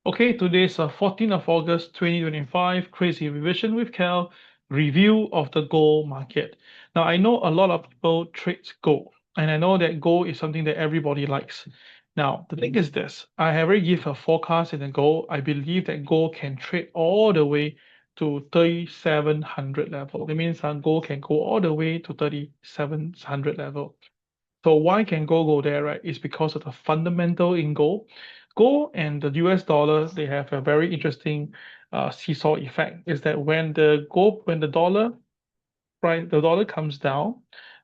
Okay, today's 14th of August 2025, Crazy Revision with Kel, review of the gold market. Now, I know a lot of people trade gold, and I know that gold is something that everybody likes. Now, the thing is this, I have already give a forecast in the gold. I believe that gold can trade all the way to 3,700 level. That means gold can go all the way to 3,700 level. So why can gold go there, right? It's because of the fundamental in gold. Gold and the US dollar, they have a very interesting seesaw effect. Is that when the dollar price, the dollar comes down,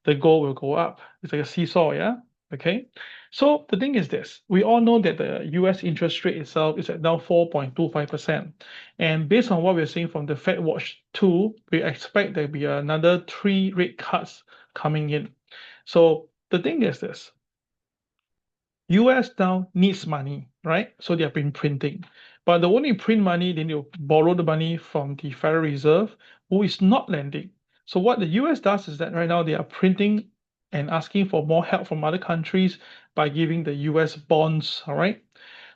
the gold will go up. It's like a seesaw, yeah. Okay. So the thing is this: we all know that the US interest rate itself is at now 4.25%, and based on what we're seeing from the Fed Watch 2, we expect there be another 3 rate cuts coming in. So the thing is this: US now needs money, right? So they have been printing. But the only print money, then you borrow the money from the Federal Reserve, who is not lending. So what the US does is that right now they are printing and asking for more help from other countries by giving the US bonds, all right?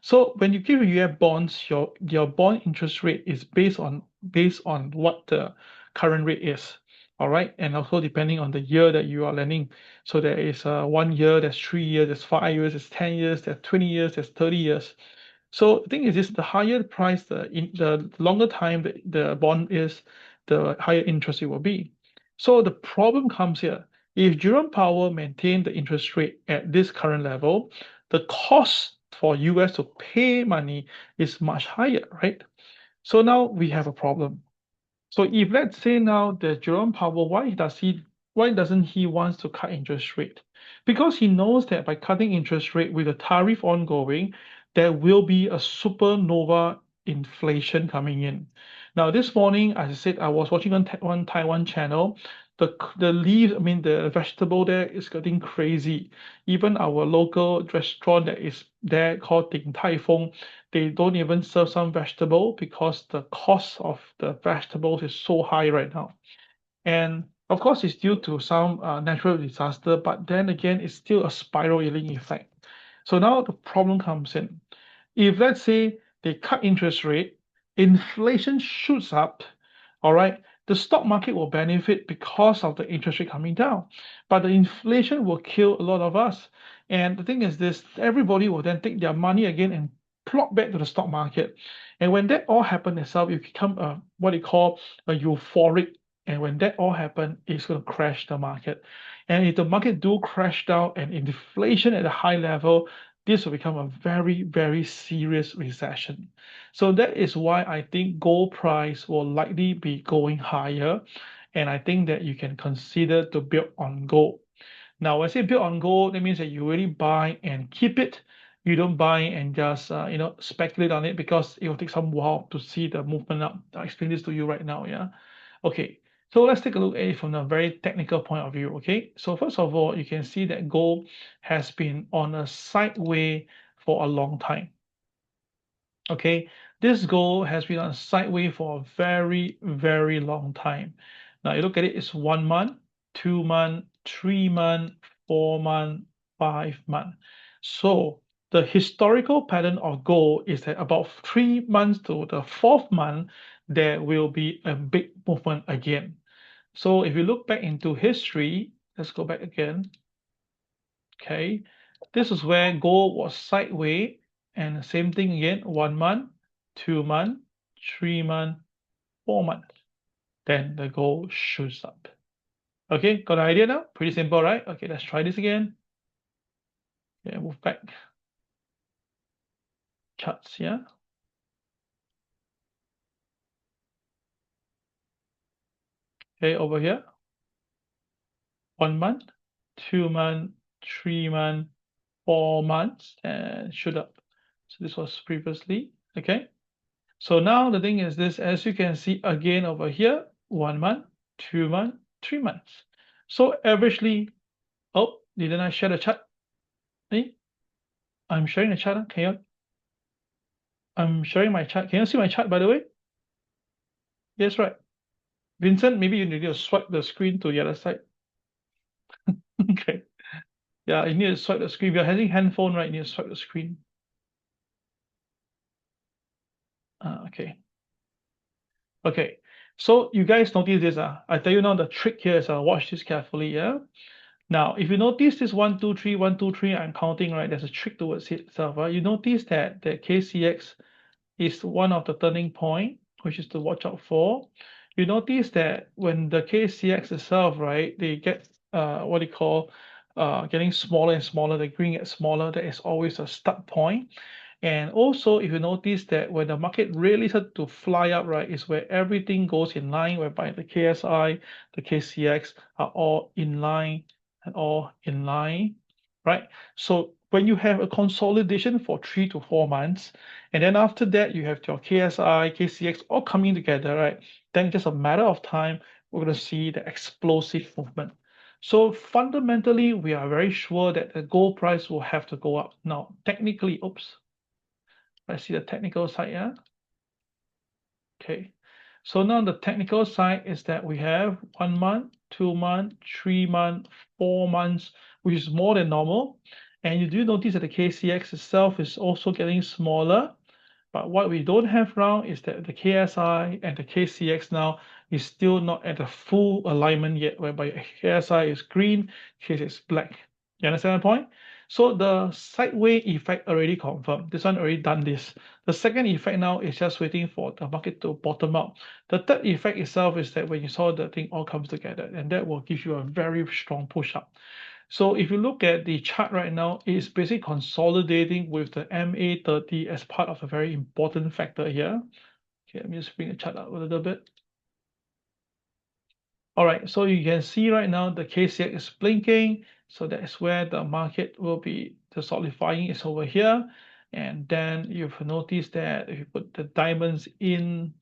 So when you give US bonds, your bond interest rate is based on what the current rate is, all right? And also depending on the year that you are lending. So there is 1 year, there's 3 years, there's 5 years, there's 10 years, there's 20 years, there's 30 years. So the thing is this: the higher the price, the longer time the bond is, the higher interest it will be. So the problem comes here. If Jerome Powell maintained the interest rate at this current level, the cost for US to pay money is much higher, right? So now we have a problem. So if let's say now that Jerome Powell, why doesn't he wants to cut interest rate? Because he knows that by cutting interest rate with the tariff ongoing, there will be a supernova inflation coming in. Now this morning, as I said, I was watching on one Taiwan channel. The leaves, I mean the vegetable there is getting crazy. Even our local restaurant that is there called Ding Tai Fung, they don't even serve some vegetable because the cost of the vegetables is so high right now. And of course, it's due to some natural disaster, but then again, it's still a spiraling effect. So now the problem comes in. If let's say they cut interest rate, inflation shoots up, all right, the stock market will benefit because of the interest rate coming down, but the inflation will kill a lot of us. And the thing is this: everybody will then take their money again and plop back to the stock market. And when that all happens itself, it become a what they call a euphoric. And when that all happens, it's going to crash the market. And if the market do crash down and inflation at a high level, this will become a very, very serious recession. So that is why I think gold price will likely be going higher. And I think that you can consider to build on gold. Now, when I say build on gold, that means that you really buy and keep it. You don't buy and just speculate on it, because it will take some while to see the movement up. I'll explain this to you right now. Yeah. Okay. So let's take a look at it from a very technical point of view. Okay. So first of all, you can see that gold has been on a sideway for a long time. Okay. This gold has been on a sideway for a very, very long time. Now you look at it, it's 1 month, 2 month, 3 month, 4 month, 5 month. So the historical pattern of gold is that about 3 months to the fourth month, there will be a big movement again. So if you look back into history, let's go back again. Okay, this is where gold was sideways, and the same thing again: 1 month, 2 month, 3 month, 4 month. Then the gold shoots up. Okay, got an idea now? Pretty simple, right? Okay, let's try this again. Yeah, move back. Charts, yeah. Okay, over here. 1 month, 2 month, 3 month, 4 months, and shoot up. So this was previously, okay? So now the thing is this: as you can see again over here, 1 month, 2 month, 3 months. So averagely, oh, didn't I share the chart? Hey, I'm sharing the chart. Can you? I'm sharing my chart. Can you see my chart, by the way? Yes, right. Vincent, maybe you need to swipe the screen to the other side. Okay. Yeah, you need to swipe the screen. If you're having handphone, right, you need to swipe the screen. Okay. Okay. So you guys notice this. I tell you now the trick here is watch this carefully. Yeah. Now, if you notice this 1, 2, 3, 1, 2, 3, I'm counting, right? There's a trick towards it itself. You notice that the KCX is one of the turning point, which is to watch out for. You notice that when the KCX itself, right, they get what they call getting smaller and smaller, the green gets smaller, there is always a start point. And also, if you notice that when the market really starts to fly up, right, is where everything goes in line, whereby the KSI, the KCX are all in line and all in line, right? So when you have a consolidation for 3 to 4 months, and then after that you have your KSI, KCX all coming together, right? Then just a matter of time, we're going to see the explosive movement. So fundamentally, we are very sure that the gold price will have to go up. Now, technically, oops, let's see the technical side, yeah? Okay. So now the technical side is that we have 1 month, 2 month, 3 month, 4 months, which is more than normal. And you do notice that the KCX itself is also getting smaller. But what we don't have now is that the KSI and the KCX now is still not at the full alignment yet, whereby KSI is green, KCX is black. You understand the point? So the sideways effect already confirmed. This one already done this. The second effect now is just waiting for the market to bottom out. The third effect itself is that when you saw the thing all comes together, and that will give you a very strong push up. So if you look at the chart right now, it's basically consolidating with the MA30 as part of a very important factor here. Okay, let me just bring the chart up a little bit. All right, so you can see right now the KCX is blinking. So that's where the market will be, the solidifying is over here. And then you've noticed that if you put the diamonds in,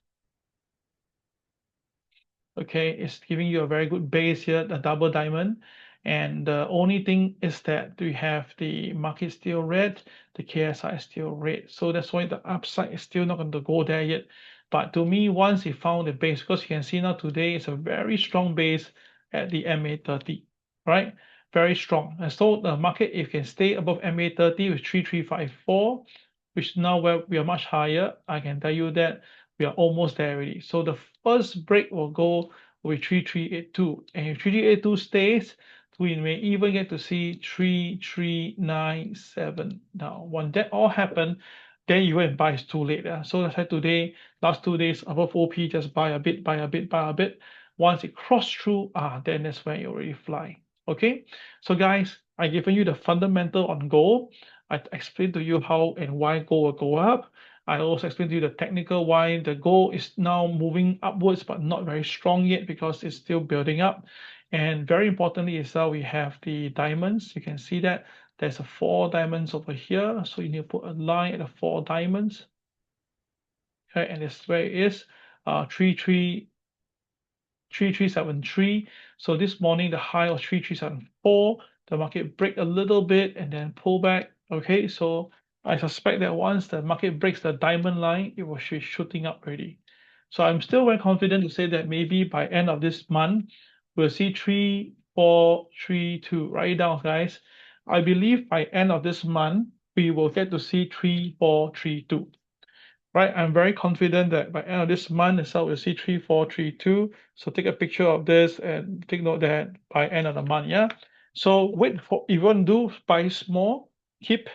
okay, it's giving you a very good base here, the double diamond. And the only thing is that we have the market still red, the KSI is still red. So that's why the upside is still not going to go there yet. But to me, once you found the base, because you can see now today it's a very strong base at the MA30, right? Very strong. And so the market, if it can stay above MA30 with 3354, which now where we are much higher, I can tell you that we are almost there already. So the first break will go with 3382. And if 3382 stays, we may even get to see 3397. Now, when that all happen, then you go and buy, it's too late. So that's why today, last 2 days above OP, just buy a bit, buy a bit, buy a bit. Once it cross through, then that's when you already fly. Okay. So guys, I given you the fundamental on gold. I explained to you how and why gold will go up. I also explained to you the technical why the gold is now moving upwards, but not very strong yet because it's still building up. And very importantly is that we have the diamonds. You can see that there's a 4 diamonds over here. So you need to put a line at the 4 diamonds. Okay, and this where it is, 3373. So this morning the high was 3374. The market break a little bit and then pull back. Okay, so I suspect that once the market breaks the diamond line, it will be shooting up already. So I'm still very confident to say that maybe by end of this month, we'll see 3432. Write it down, guys. I believe by end of this month, we will get to see 3432. Right, I'm very confident that by end of this month itself, we'll see 3432. So take a picture of this and take note that by end of the month, yeah. So wait for, if you want to do, buy small, keep,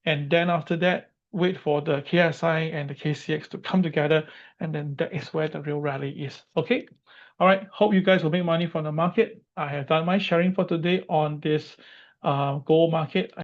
and then after that, wait for the KSI and the KCX to come together, and then that is where the real rally is. Okay. All right. Hope you guys will make money from the market. I have done my sharing for today on this gold market.